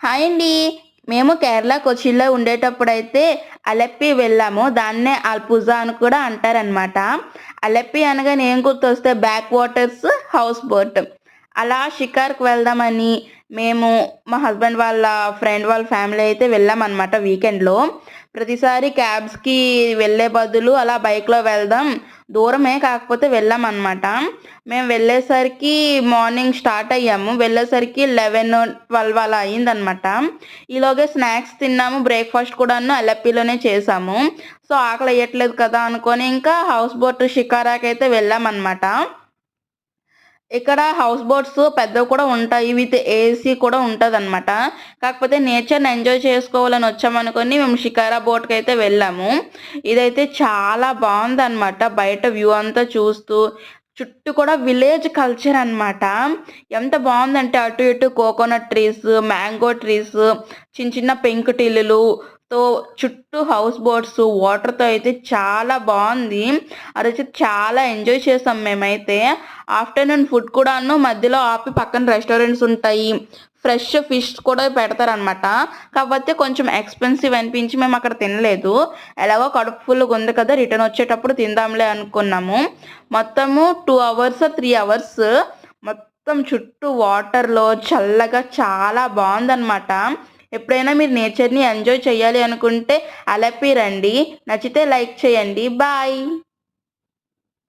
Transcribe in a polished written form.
Hi అండి. మేము కేరళ కొచ్చిన్‌లో ఉండేటప్పుడైతే అలెప్పి వెళ్ళాము. దాన్నే అల్పుజా అని కూడా అంటారనమాట. అలెప్పి అనగానే ఏం గుర్తొస్తే బ్యాక్ వాటర్స్, హౌస్ బోట్. అలా షికార్‌కి వెళ్దామని మేము, మా హస్బెండ్ వాళ్ళ ఫ్రెండ్ వాళ్ళ ఫ్యామిలీ అయితే వెళ్ళామనమాట వీకెండ్‌లో. ప్రతిసారి క్యాబ్స్‌కి వెళ్ళే బదులు అలా బైక్‌లో వెళ్దాం. దూరమే కాకపోతే వెళ్ళామనమాట. మేము వెళ్ళేసరికి మార్నింగ్ స్టార్ట్ అయ్యాము. వెళ్ళేసరికి 11, 12 అలా అయిందనమాట. ఈలోగే స్నాక్స్ తిన్నాము. బ్రేక్‌ఫాస్ట్ కూడాను అలెప్పిలోనే చేశాము. సో, ఆకలేయట్లేదు కదా అనుకోని ఇంకా హౌస్ బోట్ షికారాకైతే వెళ్ళామనమాట. ఇక్కడ హౌస్ బోట్స్ పెద్దవి కూడా ఉంటాయి. విత్ ఏసీ కూడా ఉంటదనమాట. కాకపోతే నేచర్‌ని ఎంజాయ్ చేసుకోవాలని వచ్చామనుకోని మేము షికారా బోట్‌కైతే వెళ్ళాము. ఇదైతే చాలా బావుందనమాట. బయట వ్యూ అంతా చూస్తూ, చుట్టూ కూడా విలేజ్ కల్చర్ అనమాట. ఎంత బావుందంటే అటు ఇటు కోకోనట్ ట్రీస్, మ్యాంగో ట్రీస్, చిన్న చిన్న పెంకుటిల్లులుతో చుట్టూ హౌస్ బోట్స్ వాటర్‌తో అయితే చాలా బావుంది. ఆ రోజు చాలా ఎంజాయ్ చేసాం మేమైతే. ఆఫ్టర్‌నూన్ ఫుడ్ కూడాను మధ్యలో ఆపి పక్కన రెస్టారెంట్స్ ఉంటాయి. ఫ్రెష్ ఫిష్ కూడా పెడతారనమాట. కాకపోతే కొంచెం ఎక్స్‌పెన్సివ్ అనిపించి మేమక్కడ తినలేదు. ఎలాగో కడుపు ఫుల్‌గా ఉంది కదా! రిటర్న్ వచ్చేటప్పుడు తిందాంలే అనుకున్నాము. మొత్తము 2 అవర్స్, 3 అవర్స్ మొత్తం చుట్టూ వాటర్‌లో చల్లగా చాలా బావుందనమాట. ఎప్పుడైనా మీరు నేచర్‌ని ఎంజాయ్ చేయాలి అనుకుంటే అలపి రండి. నచ్చితే లైక్ చేయండి. బాయ్.